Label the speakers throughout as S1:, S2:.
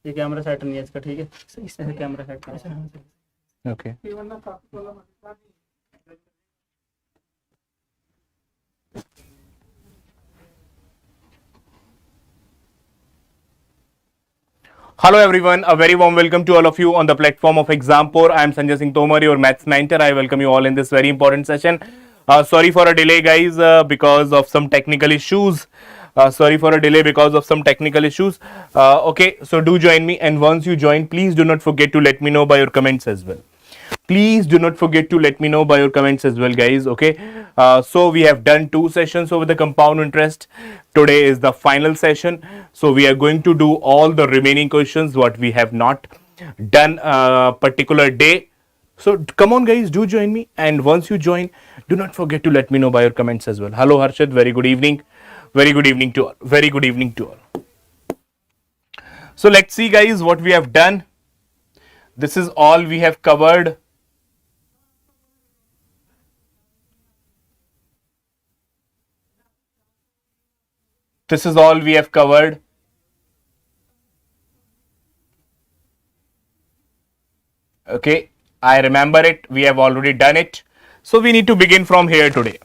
S1: ये camera set नहीं है इसका, ठीक है, इससे कैमरा सेट करो।
S2: Okay Hello everyone, a very warm welcome to all of you on the platform of Exam4. I am Sanjay Singh Tomar, your maths mentor. I welcome you all in this very important session. Sorry for a delay guys, because of some technical issues. Okay, so do join me, and once you join, please do not forget to let me know by your comments as well. Please do not forget to let me know by your comments as well guys. Okay, so we have done 2 sessions over the compound interest. Today is the final session, so we are going to do all the remaining questions what we have not done particular day. So come on guys, do join me, and once you join, do not forget to let me know by your comments as well. Hello Harshad, very good evening. Very good evening to all. Very good evening to all. So let's see guys what we have done. This is all we have covered. This is all we have covered. Okay, I remember it. We have already done it. So we need to begin from here today.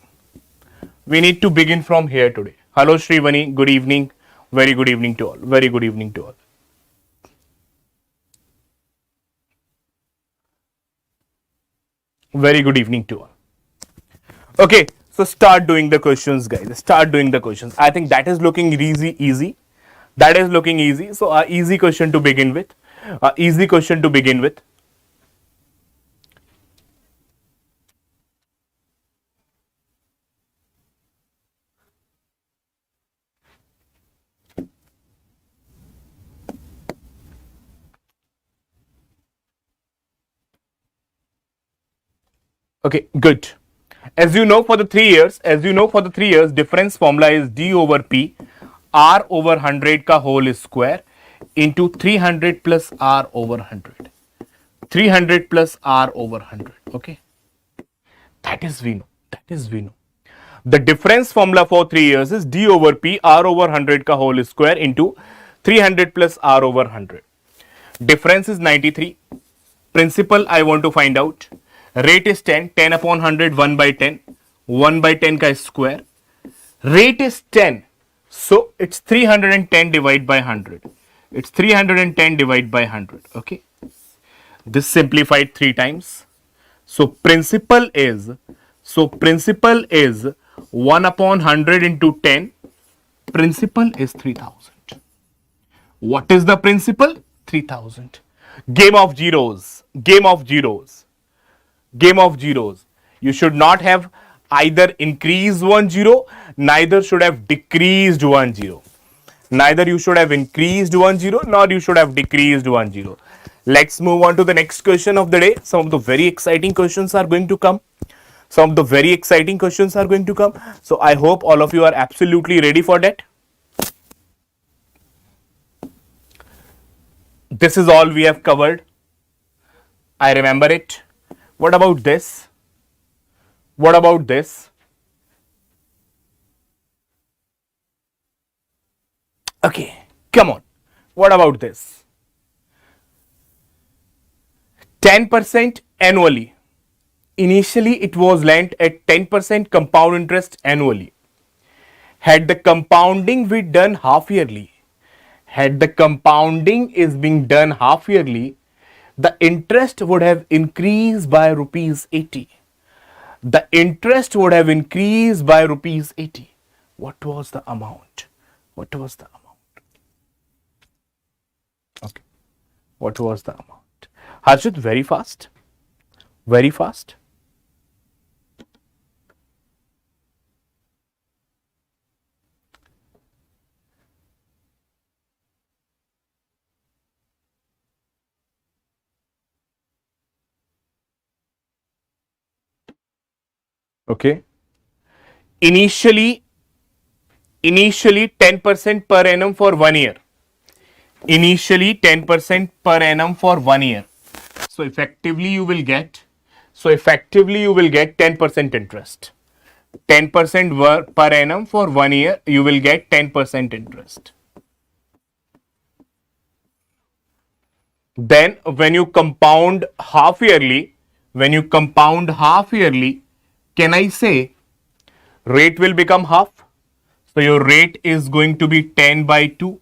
S2: We need to begin from here today. Hello Shrivani, good evening. Very good evening to all. Very good evening to all. Very good evening to all. Okay, so start doing the questions guys. Start doing the questions. I think that is looking easy. That is looking easy. So easy question to begin with. Easy question to begin with. Okay, good. As you know for the 3 years, difference formula is d over p r over 100 ka whole square into 300 plus r over 100. 300 plus r over 100. Okay, that is we know. That is we know. The difference formula for 3 years is d over p r over 100 ka whole square into 300 plus r over 100. Difference is 93. Principal I want to find out. Rate is 10, 10 upon 100, 1 by 10, 1 by 10 ka square. Rate is 10, so it's 310 divided by 100. It's 310 divided by 100, okay. This simplified 3 times. So principal is 1 upon 100 into 10. Principal is 3000. What is the principal? 3000. Game of zeros. Game of zeros. Game of zeros. You should not have either increased 1 0, neither should have decreased 1 0. Neither you should have increased 1 0, nor you should have decreased 1 0. Let's move on to the next question of the day. Some of the very exciting questions are going to come. Some of the very exciting questions are going to come. So I hope all of you are absolutely ready for that. This is all we have covered. I remember it. What about this? What about this? Okay, come on. What about this? 10% annually. Initially, it was lent at 10% compound interest annually. Had the compounding been done half yearly, had the compounding is being done half yearly, the interest would have increased by rupees 80. The interest would have increased by rupees 80. What was the amount? What was the amount? Okay. What was the amount? Harshit, very fast. Very fast. Okay. Initially 10% per annum for 1 year. Initially 10% per annum for 1 year. So effectively you will get 10% interest. 10% per annum for 1 year, you will get 10% interest. then when you compound half yearly, can I say rate will become half? So your rate is going to be 10 by 2,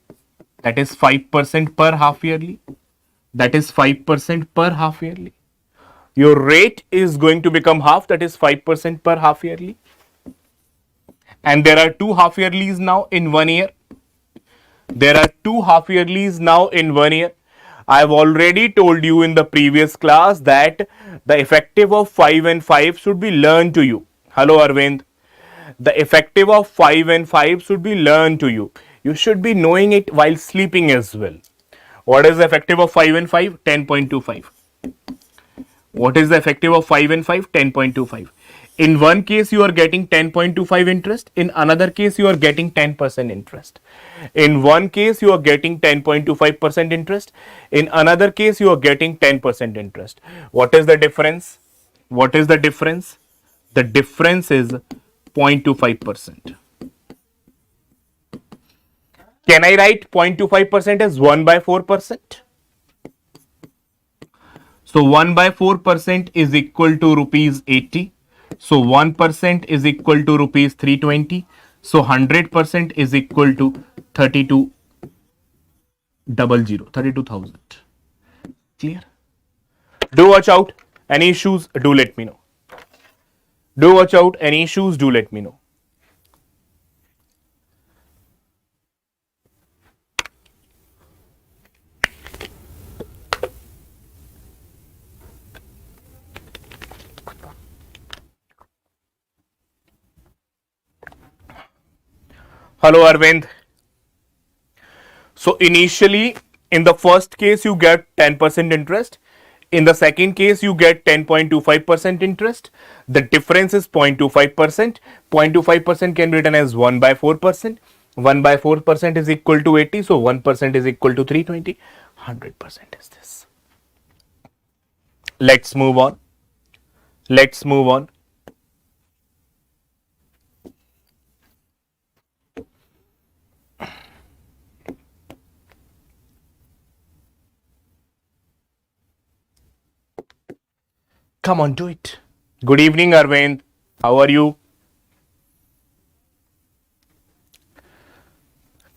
S2: that is 5% per half yearly. That is 5% per half yearly. Your rate is going to become half, that is 5% per half yearly. And there are two half yearlies now in 1 year. There are two half yearlies now in 1 year. I have already told you in the previous class that the effective of 5 and 5 should be learned to you. Hello Arvind. The effective of 5 and 5 should be learned to you. You should be knowing it while sleeping as well. What is the effective of 5 and 5? 10.25. What is the effective of 5 and 5? 10.25. In one case you are getting 10.25 interest, in another case you are getting 10% interest. In one case you are getting 10.25% interest, in another case you are getting 10% interest. What is the difference? What is the difference? The difference is 0.25%. Can I write 0.25% as 1 by 4%? So 1 by 4% is equal to rupees 80. So 1% is equal to rupees 320. So 100% is equal to 32,000. Clear? Do watch out. Any issues? Do let me know. Do watch out. Any issues? Do let me know. Hello Arvind. So initially in the first case you get 10% interest. In the second case you get 10.25% interest. The difference is 0.25%. 0.25% can be written as 1 by 4%. 1 by 4% is equal to 80. So 1% is equal to 320. 100% is this. Let's move on. Let's move on. Come on, do it. Good evening, Arvind. How are you?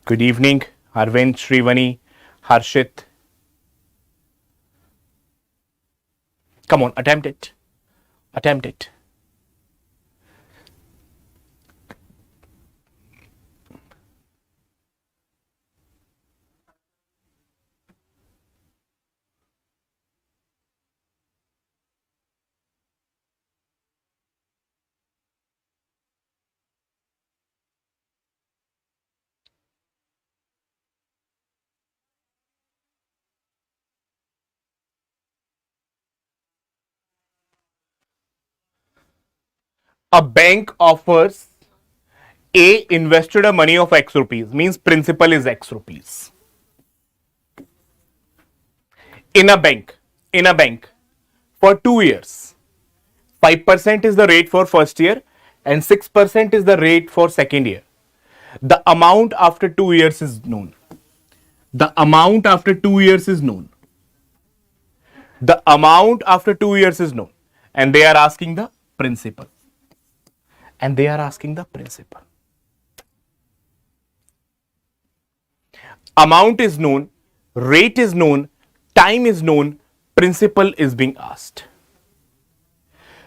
S2: Good evening, Arvind, Shrivani, Harshit. Come on, attempt it. Attempt it. A bank offers A invested a money of X rupees, means principal is X rupees. In a bank for 2 years. 5% is the rate for first year and 6% is the rate for second year. The amount after 2 years is known. The amount after 2 years is known. The amount after 2 years is known. And they are asking the principal. And they are asking the principal. Amount is known, rate is known, time is known, principal is being asked.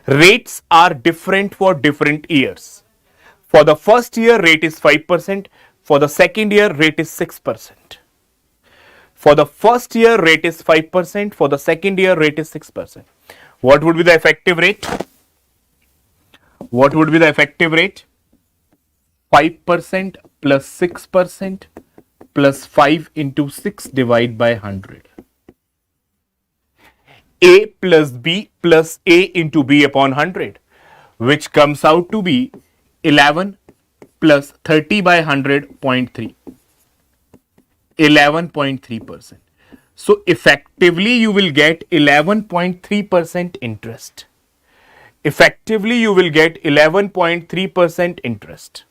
S2: Rates are different for different years. For the first year, rate is 5%. For the second year, rate is 6%. For the first year, rate is 5%. For the second year, rate is 6%. What would be the effective rate? What would be the effective rate? 5% plus 6% plus 5 into 6 divided by 100. A plus B plus A into B upon 100, which comes out to be 11 plus 30 by 100, 0.3. 11.3%. So effectively you will get 11.3% interest. Effectively you will get 11.3% interest.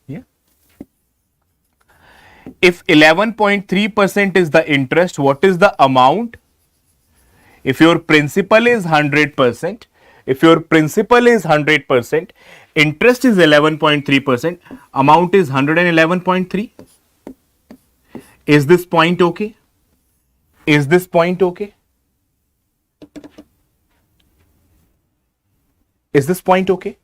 S2: Yeah. If 11.3% is the interest, what is the amount? if your principal is 100%, if your principal is 100%, interest is 11.3%, amount is 111.3. Is this point okay? Is this point okay? Is this point okay?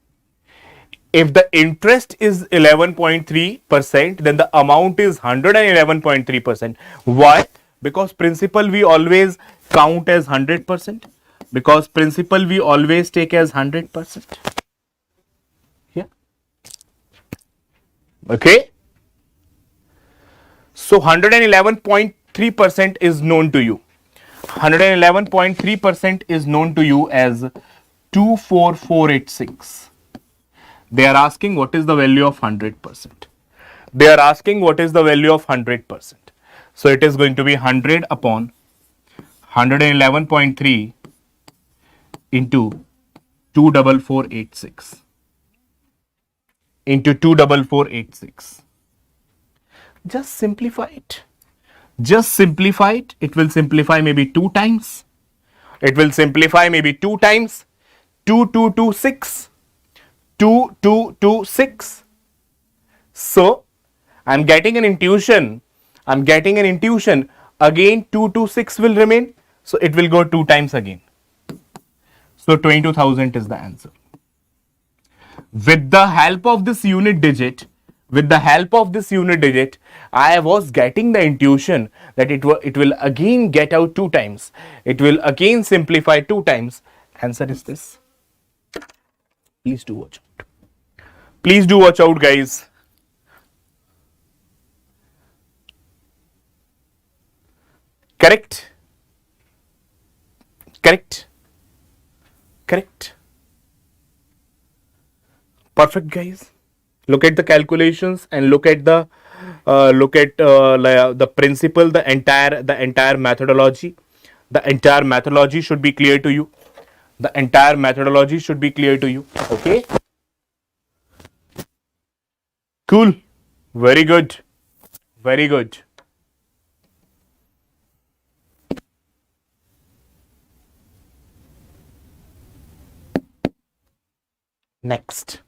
S2: If the interest is 11.3%, then the amount is 111.3%. Why? Because principal we always count as 100%. Because principal we always take as 100%. Yeah. Okay. So 111.3% is known to you. 111.3% is known to you as 24486. They are asking what is the value of 100%. They are asking what is the value of 100%. So it is going to be 100 upon 111.3 into 24486 into 24486. Just simplify it. Just simplify it. It will simplify maybe 2 times. It will simplify maybe 2 times. 2226. 2226. So I'm getting an intuition. I'm getting an intuition. Again 226 will remain. So it will go 2 times again. So 22,000 is the answer. With the help of this unit digit, I was getting the intuition that it will again get out 2 times. It will again simplify 2 times. Answer is this. Please do watch out. Please do watch out, guys. Correct? Correct? Correct? Perfect, guys. Look at the calculations and look at the principle, the entire methodology. The entire methodology should be clear to you. The entire methodology should be clear to you. Okay. Cool. Very good. Very good. Next.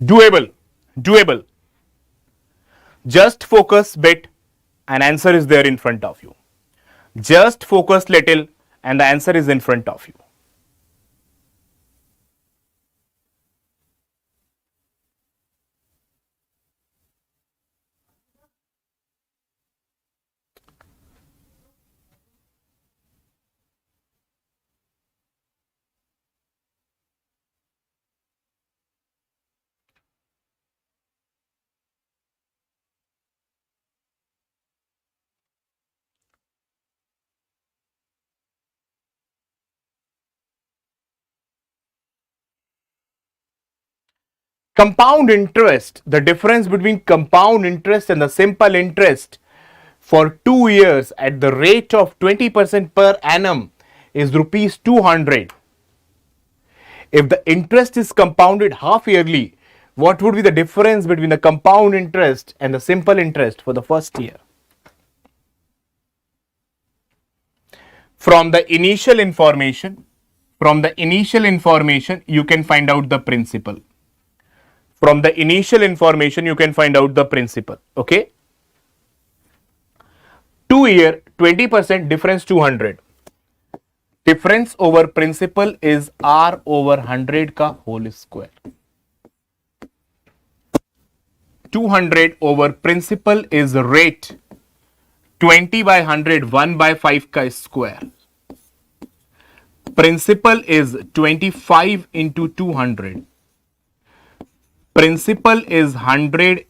S2: Doable. Doable. Just focus bit and answer is there in front of you. Just focus little and the answer is in front of you. Compound interest, the difference between compound interest and the simple interest for 2 years at the rate of 20% per annum is rupees 200. If the interest is compounded half yearly, what would be the difference between the compound interest and the simple interest for the first year? From the initial information, you can find out the principal. From the initial information, you can find out the principal. Okay. 2 year, 20%, difference 200. Difference over principal is R over 100 ka whole square. 200 over principal is rate. 20 by 100, 1 by 5 ka square. Principal is 25 into 200. Principal is 100,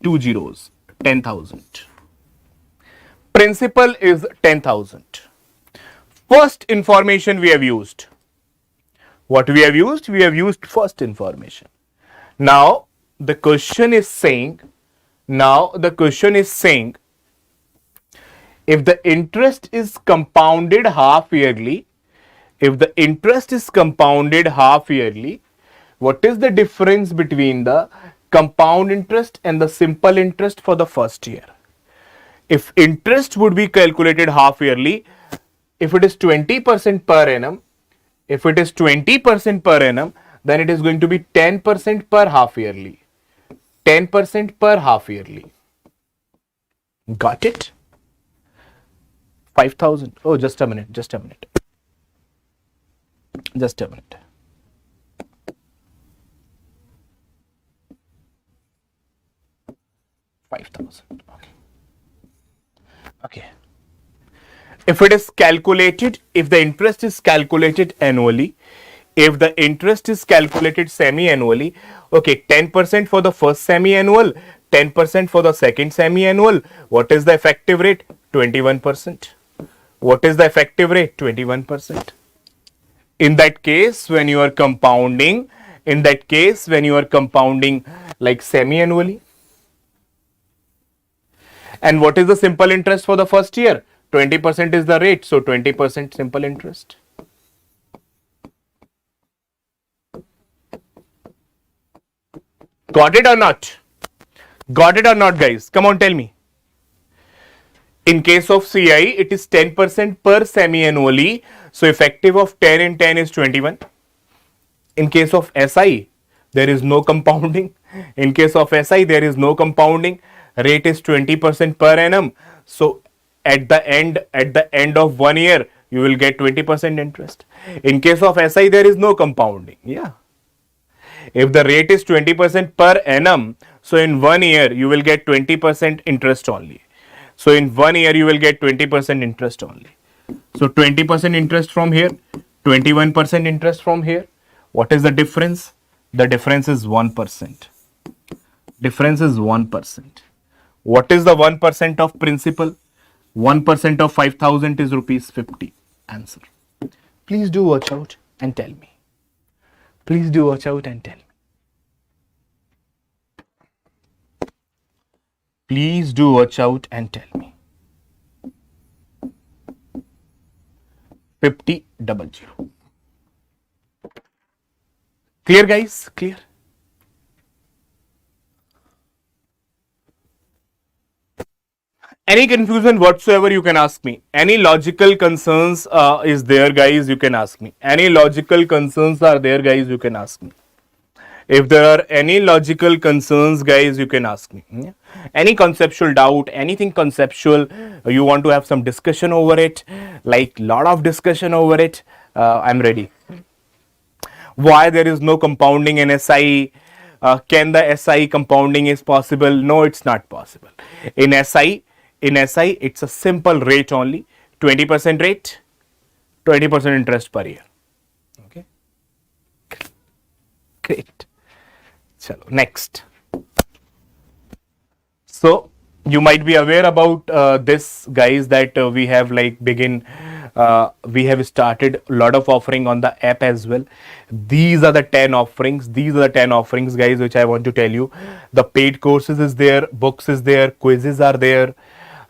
S2: 2 zeros, 10,000. Principal is 10,000. First information we have used. What we have used? We have used first information. Now the question is saying, if the interest is compounded half yearly, what is the difference between the compound interest and the simple interest for the first year. If interest would be calculated half yearly, if it is 20% per annum, if it is 20% per annum, then it is going to be 10% per half yearly. 10% per half yearly. Got it? 5,000. Oh, just a minute. Just a minute. Just a minute. $5,000. Okay. Okay. If it is calculated, if the interest is calculated annually, if the interest is calculated semi-annually, okay, 10% for the first semi-annual, 10% for the second semi-annual, what is the effective rate? 21%. What is the effective rate? 21%. In that case, when you are compounding, like semi-annually, and what is the simple interest for the first year? 20% is the rate, so 20% simple interest. Got it or not? Got it or not, guys? Come on, tell me. In case of CI, it is 10% per semi-annually, so effective of 10 and 10 is 21. In case of SI, there is no compounding. In case of SI, there is no compounding. Rate is 20% per annum. So at the end of 1 year, you will get 20% interest. In case of SI, there is no compounding. Yeah. If the rate is 20% per annum, so in 1 year you will get 20% interest only. So in 1 year you will get 20% interest only. So 20% interest from here, 21% interest from here. What is the difference? The difference is 1%. Difference is 1%. What is the 1% of principal? 1% of 5,000 is rupees 50. Answer. Please do watch out and tell me. Please do watch out and tell me. Please do watch out and tell me. 5000. Clear, guys? Clear? Any confusion whatsoever, you can ask me. Any logical concerns is there, guys, you can ask me. Any logical concerns are there, guys, you can ask me. If there are any logical concerns, guys, you can ask me. Yeah? Any conceptual doubt, anything conceptual, you want to have some discussion over it, like lot of discussion over it, I'm ready. Why there is no compounding in SI? Can the SI compounding is possible? No, it's not possible. In SI, it's a simple rate only, 20% rate, 20% interest per year. Okay. Great. Chalo, next. So you might be aware about this, guys, that we have like we have started a lot of offering on the app as well. These are the 10 offerings. These are the 10 offerings, guys, which I want to tell you. The paid courses is there, books is there, quizzes are there,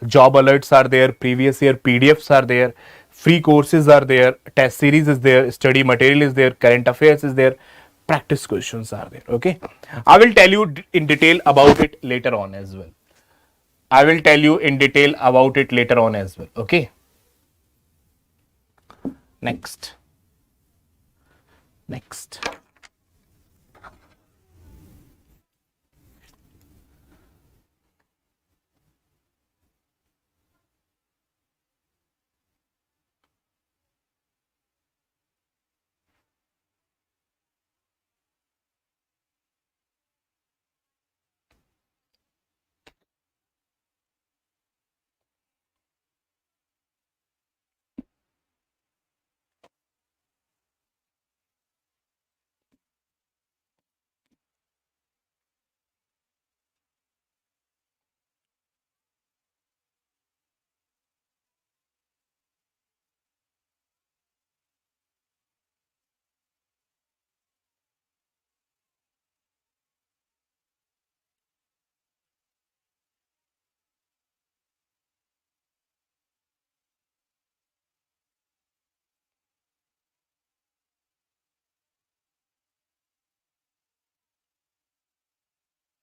S2: job alerts are there, previous year PDFs are there, free courses are there, test series is there, study material is there, current affairs is there, practice questions are there. Okay, I will tell you in detail about it later on as well. I will tell you in detail about it later on as well. Okay. Next. Next.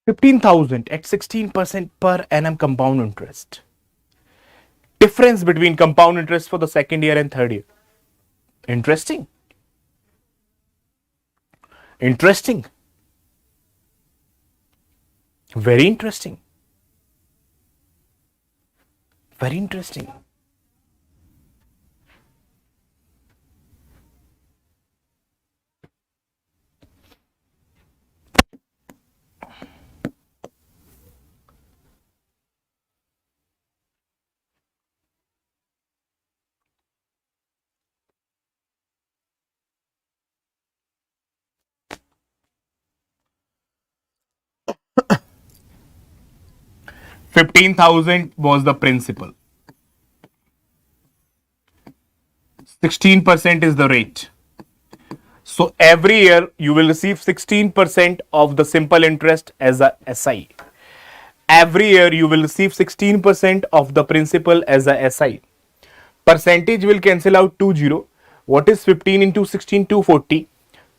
S2: 15,000 at 16% per annum compound interest. Difference between compound interest for the second year and third year. Interesting. Interesting. Very interesting. Very interesting. $15,000 was the principal. 16% is the rate. So every year you will receive 16% of the simple interest as a SI. Every year you will receive 16% of the principal as a SI. Percentage will cancel out 20. What is 15 into 16? 240.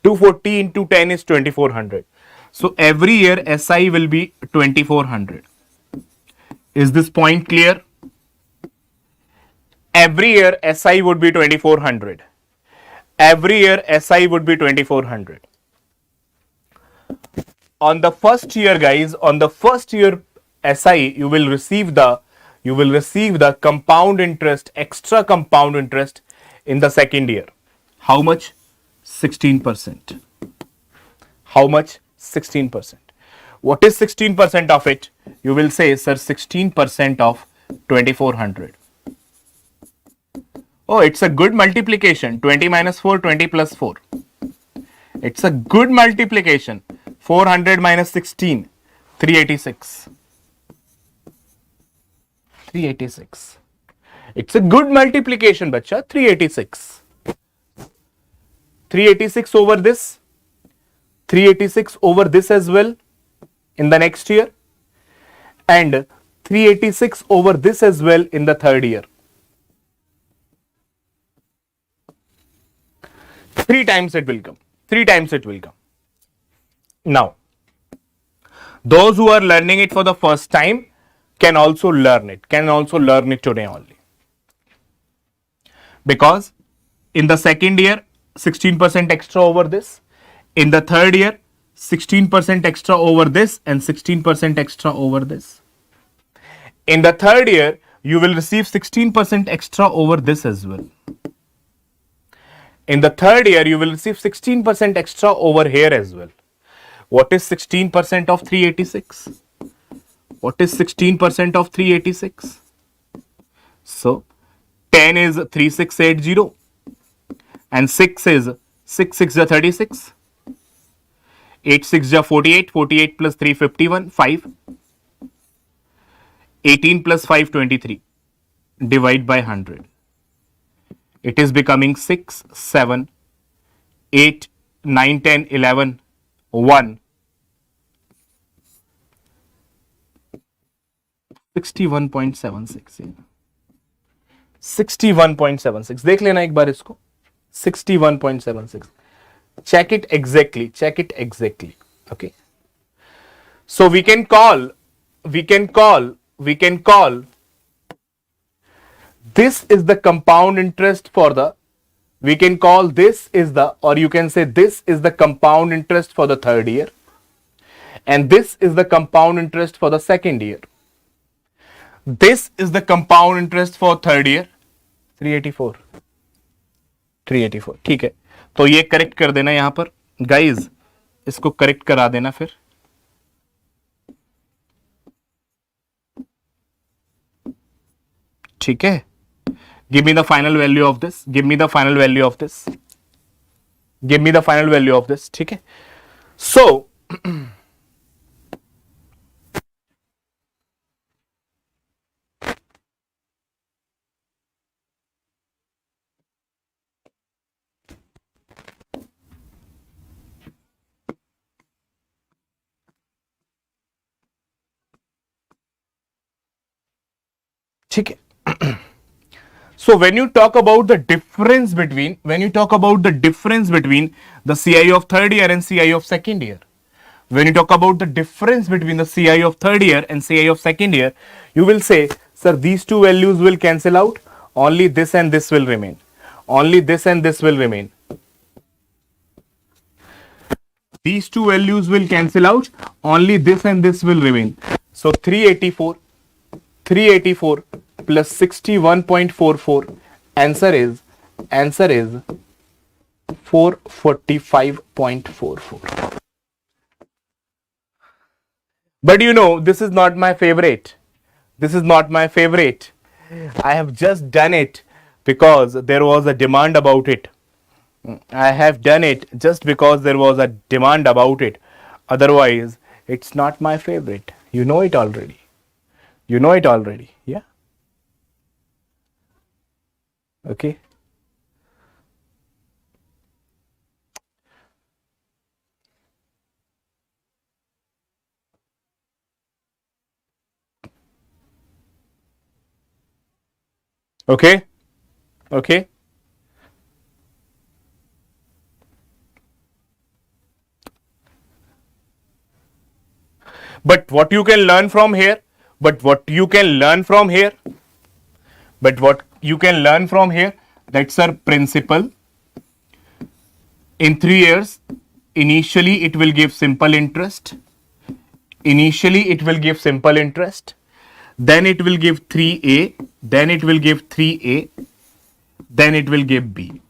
S2: 240 into 10 is 2400. So every year SI will be 2400. Is this point clear? Every year SI would be 2400. Every year SI would be 2400. On the first year, guys, on the first year SI, you will receive the compound interest, extra compound interest in the second year. How much? 16%. How much? 16%. What is 16% of it? You will say, sir, 16% of 2400. Oh, it's a good multiplication. 20 minus 4, 20 plus 4. It's a good multiplication. 400 minus 16, 386. 386. It's a good multiplication, bacha. 386. 386 over this. 386 over this as well in the next year. And 386 over this as well in the third year. 3 times it will come. 3 times it will come. Now, those who are learning it for the first time can also learn it. Can also learn it today only. Because in the second year, 16% extra over this. In the third year, 16% extra over this and 16% extra over this. In the third year, you will receive 16% extra over this as well. In the third year, you will receive 16% extra over here as well. What is 16% of 386? What is 16% of 386? So, 10 is 3680 and 6 is 6 6 is 36. 8 6 is 48, 48 plus 351, 5. 18 plus 5, 23. Divide by 100. It is becoming 6, 7, 8, 9, 10, 11, 1. 61.76. 61.76. देख लेना एक बार इसको. 61.76. Check it exactly. Check it exactly. Okay. So we can call this is the compound interest for the, we can call this is the, or you can say this is the compound interest for the third year. And this is the compound interest for the second year. This is the compound interest for third year. 384. 384. ठीक है. तो ये correct कर देना यहां पर. Guys, इसको correct करा देना फिर. ठीक है. Give me the final value of this. Give me the final value of this. Give me the final value of this. ठीक है. So, ठीक है. So when you talk about the difference between, the CI of third year and CI of second year, when you talk about the difference between the CI of third year and CI of second year, you will say, sir, these two values will cancel out, only this and this will remain. Only this and this will remain. These two values will cancel out, only this and this will remain. So 384 plus 61.44, answer is 445.44. But you know, this is not my favorite. This is not my favorite. I have just done it because there was a demand about it. I have done it just because there was a demand about it. Otherwise, it's not my favorite. You know it already. You know it already. Yeah. Okay. Okay. Okay. But what you can learn from here, but what you can learn from here, that's our principle. In 3 years, initially it will give simple interest. Initially it will give simple interest. Then it will give 3A. Then it will give 3A. Then it will give B.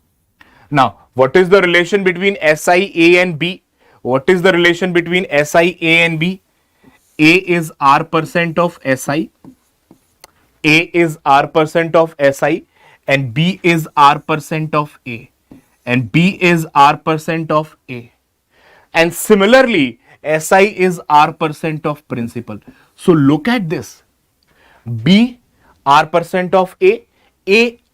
S2: Now, what is the relation between SI, A and B? What is the relation between SI, A and B? A is R% of SI. A is R% of SI and B is R% of A. And B is R% of A. And similarly, SI is R% of principal. So look at this. B R% of A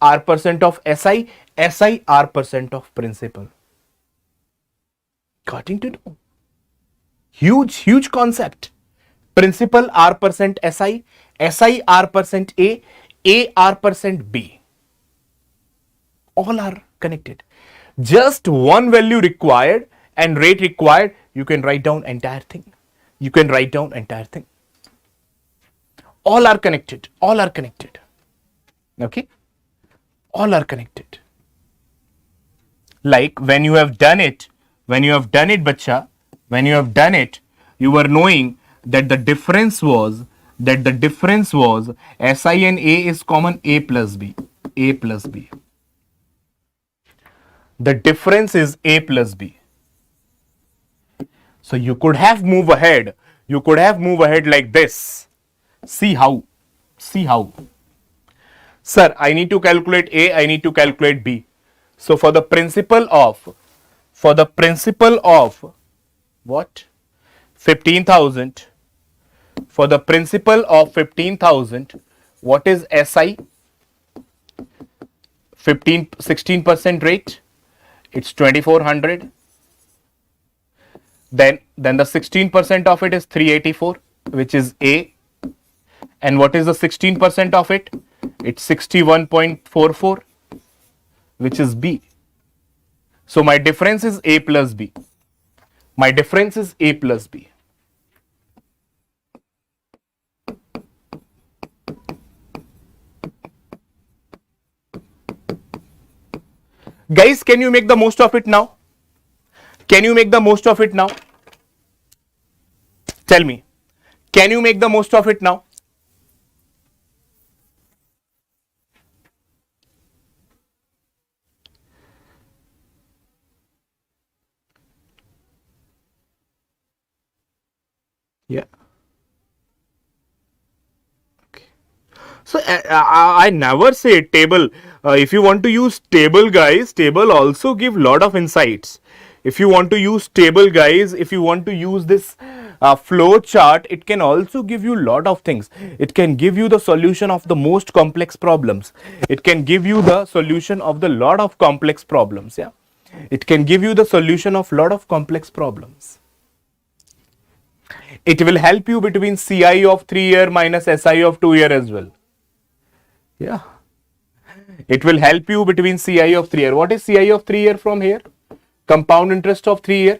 S2: R% of SI, SI R% of principal. Getting to know. Huge concept. Principal R% SI, SI R% A R% B. All are connected. Just one value required and rate required, you can write down entire thing. You can write down entire thing. All are connected. All are connected. Okay? All are connected. Like when you have done it, bacha, when you have done it, you were knowing that the difference was SI and A is common, A plus B. The difference is A plus B. So you could have moved ahead. Like this. See how. Sir, I need to calculate A, I need to calculate B. So for the principal of what? 15,000. For the principal of 15,000, what is SI? 16% rate. It's 2,400. Then the 16% of it is 384, which is A. And what is the 16% of it? It's 61.44, which is B. So my difference is A plus B. Guys, can you make the most of it now? Tell me. Can you make the most of it now? Yeah. Okay. So I never say table. If you want to use table, guys, table also give lot of insights. If you want to use table, guys, if you want to use this flow chart, it can also give you lot of things. It can give you the solution of the most complex problems. It can give you the solution of the lot of complex problems. Yeah. It can give you the solution of lot of complex problems. It will help you between CI of 3 year minus SI of 2 year as well. Yeah. It will help you between CI of 3 year. What is CI of 3 year from here? Compound interest of 3 year.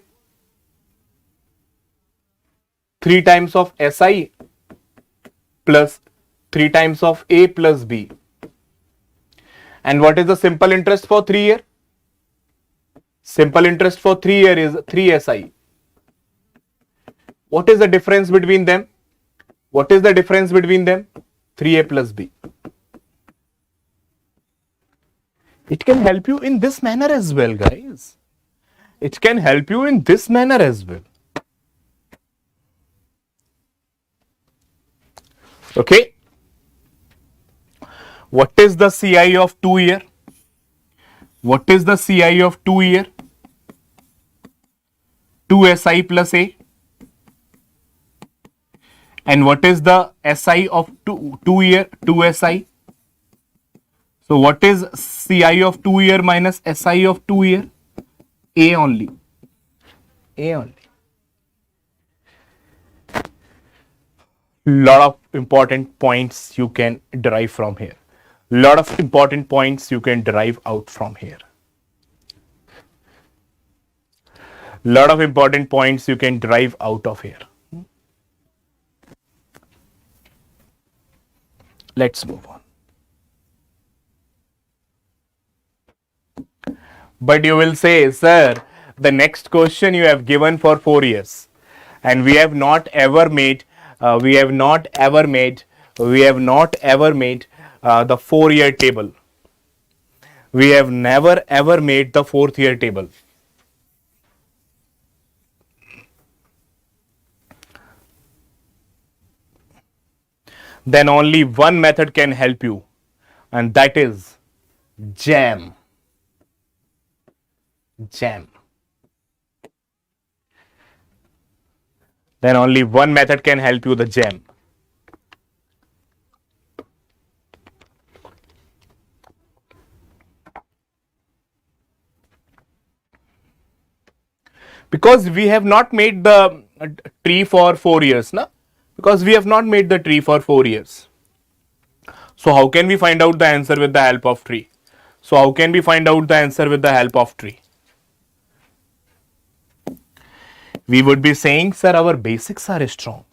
S2: 3 times of SI plus 3 times of A plus B. And what is the simple interest for 3 year? Simple interest for 3 year is 3 SI. What is the difference between them? What is the difference between them? 3A plus B. It can help you in this manner as well, guys. It can help you in this manner as well. Okay. What is the CI of 2 year? What is the CI of 2 year? 2 SI plus A. And what is the SI of 2 year? 2 SI. So what is CI of 2 year minus SI of 2 year? A only. A only. Lot of important points you can derive from here. Lot of important points you can derive out from here. Lot of important points you can derive out of here. Let's move on. But you will say, sir, the next question you have given for 4 years, and we have not ever made the 4-year table. We have never ever made the 4th year table. Then only one method can help you, and that is jam. Jam. Then only one method can help you, the jam. Because we have not made the tree for 4 years, na? Because we have not made the tree for 4 years. So how can we find out the answer with the help of tree? So how can we find out the answer with the help of tree? We would be saying, sir, our basics are strong.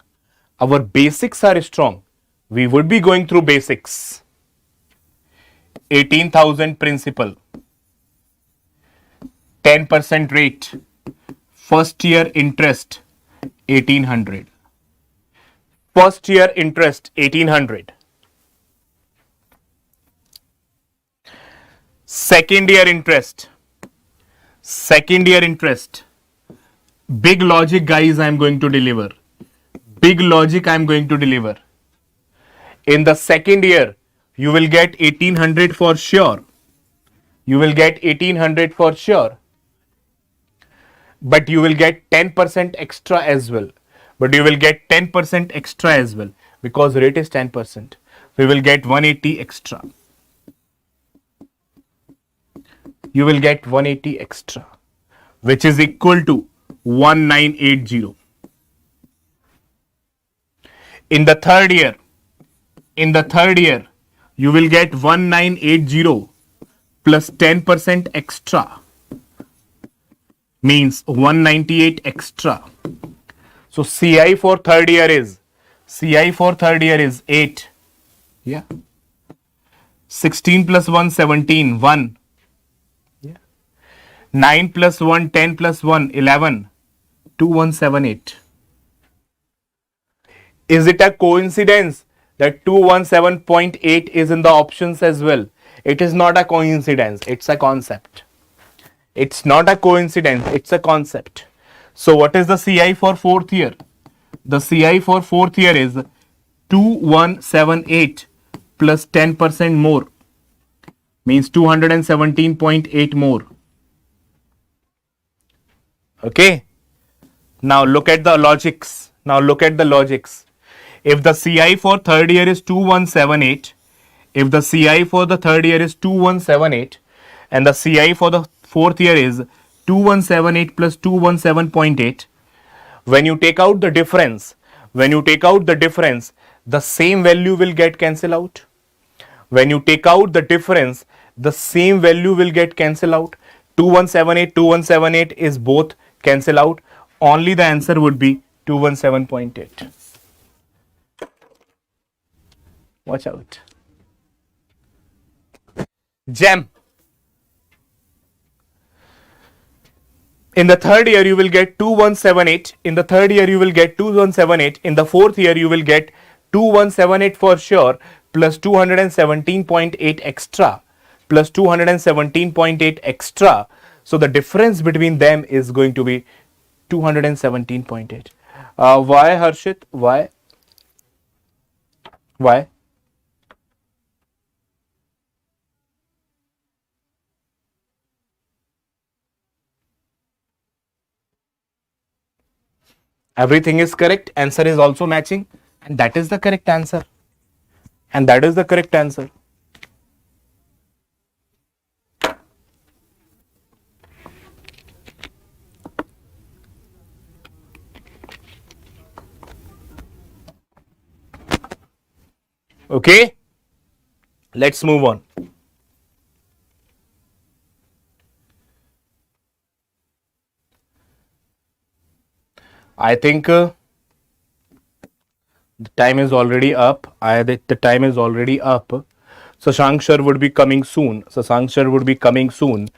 S2: Our basics are strong. We would be going through basics. 18,000 principal. 10% rate. First year interest 1800. First year interest 1800. Second year interest. Second year interest. Big logic, guys, I am going to deliver. Big logic I am going to deliver. In the second year, you will get 1800 for sure. You will get 1800 for sure. But you will get 10% extra as well. But you will get 10% extra as well. Because rate is 10%. We will get 180 extra. You will get 180 extra. Which is equal to 1980. In the third year, you will get 1980 plus 10% extra, means 198 extra. So CI for third year is 8. Yeah. 16 plus 1, 17, 1. Yeah. 9 plus 1, 10 plus 1, 11. 2178. Is it a coincidence that 217.8 is in the options as well? It is not a coincidence, it's a concept. It's not a coincidence, it's a concept. So what is the CI for 4th year? The CI for 4th year is 2178 plus 10% more, means 217.8 more. Okay. Now look at the logics. If the CI for third year is 2178, and the CI for the 4th year is 2178 plus 217.8, when you take out the difference, the same value will get cancelled out. When you take out the difference, the same value will get cancelled out. 2178 is both cancel out. Only the answer would be 217.8. Watch out. Gem. In the third year, you will get 2178. In the third year, you will get 2178. In the fourth year, you will get 2178 for sure, plus 217.8 extra, plus 217.8 extra. So the difference between them is going to be 217.8. Why, Harshit? Why? Why? Everything is correct. Answer is also matching. And that is the correct answer. And that is the correct answer. Okay. Let's move on. I think the time is already up. The time is already up. Shashank sir would be coming soon. Shashank sir would be coming soon.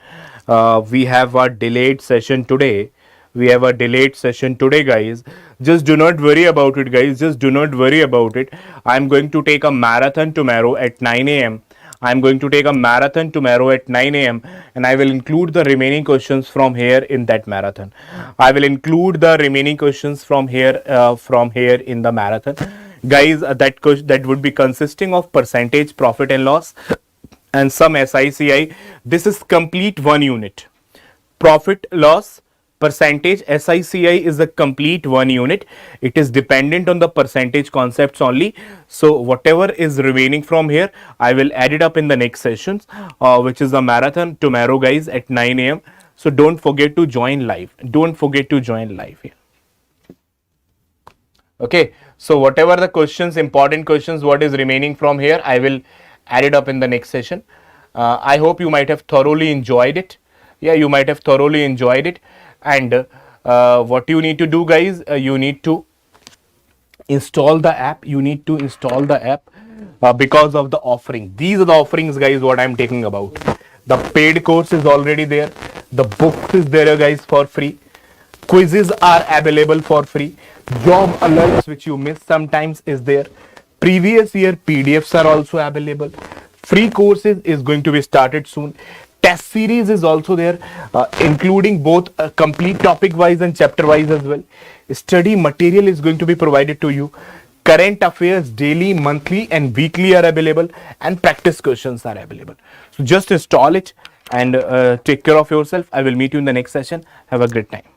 S2: We have a delayed session today. We have a delayed session today, guys. Just do not worry about it, guys. Just do not worry about it. I'm going to take a marathon tomorrow at 9 a.m. I'm going to take a marathon tomorrow at 9 a.m. and I will include the remaining questions from here in that marathon. I will include the remaining questions from here in the marathon. Guys, that would be consisting of percentage profit and loss and some SICI. This is complete one unit. Profit loss percentage SICI is a complete one unit. It is dependent on the percentage concepts only. So whatever is remaining from here, I will add it up in the next sessions, which is a marathon tomorrow, guys, at 9 a.m. So don't forget to join live. Don't forget to join live here. Okay. So whatever the questions, important questions, what is remaining from here, I will add it up in the next session. I hope you might have thoroughly enjoyed it. Yeah, you might have thoroughly enjoyed it. And what you need to do, guys, you need to install the app. You need to install the app because of the offering. These are the offerings, guys, what I'm talking about. The paid course is already there. The books is there, guys, for free. Quizzes are available for free. Job alerts, which you miss sometimes, is there. Previous year PDFs are also available. Free courses is going to be started soon. Test series is also there, including both complete topic wise and chapter wise as well. Study material is going to be provided to you. Current affairs daily, monthly and weekly are available, and practice questions are available. So just install it and take care of yourself. I will meet you in the next session. Have a great time.